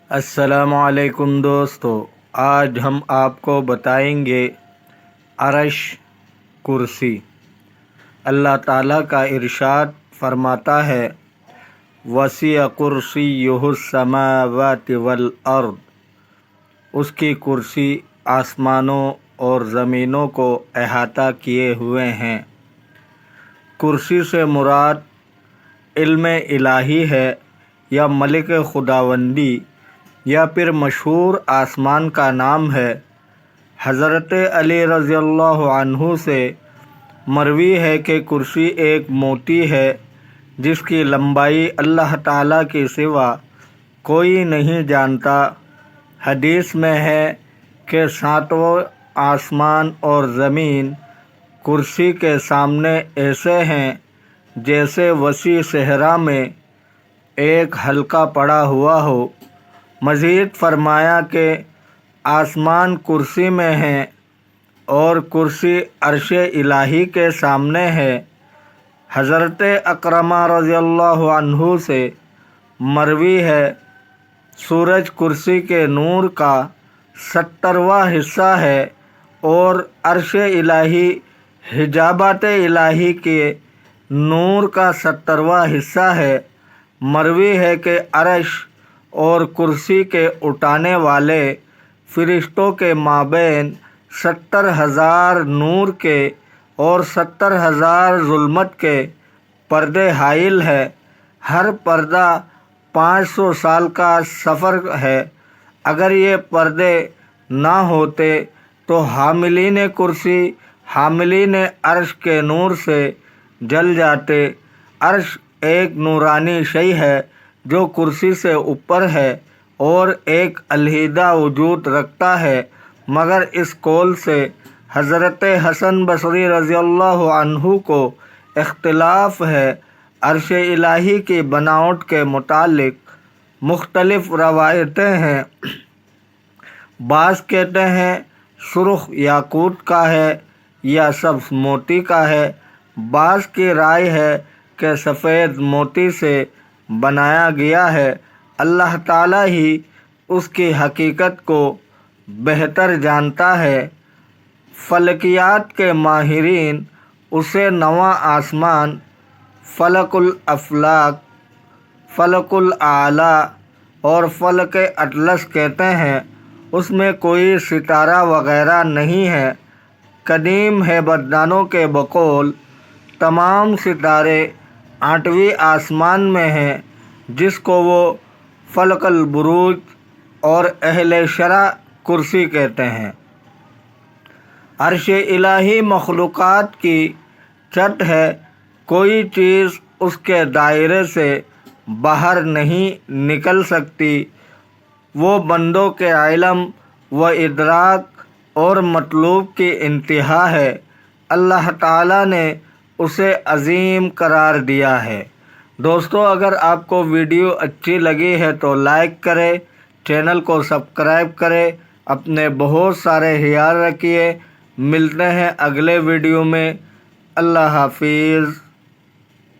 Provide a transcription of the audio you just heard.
अस्सलामुअलैकुम दोस्तों, आज हम आपको बताएंगे अर्श कुर्सी। अल्लाह ताला का इरशाद फरमाता है, वसिअ कुर्सियुहुस समावाति वल अर्द। उसकी कुर्सी आसमानों और ज़मीनों को अहाता किए हुए हैं। कुर्सी से मुराद इल्म इलाही है या मलिक खुदावंदी या फिर मशहूर आसमान का नाम है। हज़रत अली रज़ियल्लाहु अन्हु से मरवी है कि कुर्सी एक मोती है जिसकी लंबाई अल्लाह ताला के सिवा कोई नहीं जानता। हदीस में है कि सातों आसमान और ज़मीन कुर्सी के सामने ऐसे हैं जैसे वसी सहरा में एक हल्का पड़ा हुआ हो। मज़ीद फरमाया कि आसमान कुर्सी में है और कुर्सी अर्श इलाही के सामने है। हज़रत अकरमा रज़ियल्लाहु अन्हु से मरवी है, सूरज कुर्सी के नूर का 70वां हिस्सा है और अर्श इलाही हिजाबात इलाही के नूर का 70वां हिस्सा है। मरवी है कि अर्श और कुर्सी के उठाने वाले फ़रिश्तों के माबैन 70,000 नूर के और 70,000 ज़ुल्मत के पर्दे हाइल है। हर पर्दा 500 साल का सफ़र है। अगर ये पर्दे ना होते तो हामिलीन कुर्सी हामिलीन अर्श के नूर से जल जाते। अर्श एक नूरानी शय है जो कुर्सी से ऊपर है और एक अलहीदा वजूद रखता है, मगर इस कौल से हज़रत हसन बसरी रज़ियल्लाहु अन्हु को इख्तिलाफ़ है। अर्श इलाही की बनावट के मुतालिक मुख्तलिफ़ रवायतें हैं। बाज़ कहते हैं सुर्ख याकूत का है या सब्ज़ मोती का है। बाज़ की राय है कि सफ़ेद मोती से बनाया गया है। अल्लाह ताला ही उसकी हकीकत को बेहतर जानता है। फ़लकियात के माहिरीन उसे नवा आसमान, फ़लकुल अफ़लाक, फ़लकुल आला और फ़लक अटलस कहते हैं। उसमें कोई सितारा वग़ैरह नहीं है। कदीम है बरदानों के बकौल तमाम सितारे 8वीं आसमान में हैं, जिसको वो फ़लकुल बुरूज और अहले शरा कुर्सी कहते हैं। अर्श इलाही मखलूक़ात की छत है। कोई चीज़ उसके दायरे से बाहर नहीं निकल सकती। वो बंदों के इल्म व इदराक और मतलूब की इंतहा है। अल्लाह ताला ने उसे अज़ीम करार दिया है। दोस्तों, अगर आपको वीडियो अच्छी लगी है तो लाइक करें, चैनल को सब्सक्राइब करें। अपने बहुत सारे ख्याल रखिए। मिलते हैं अगले वीडियो में। अल्लाह हाफिज़।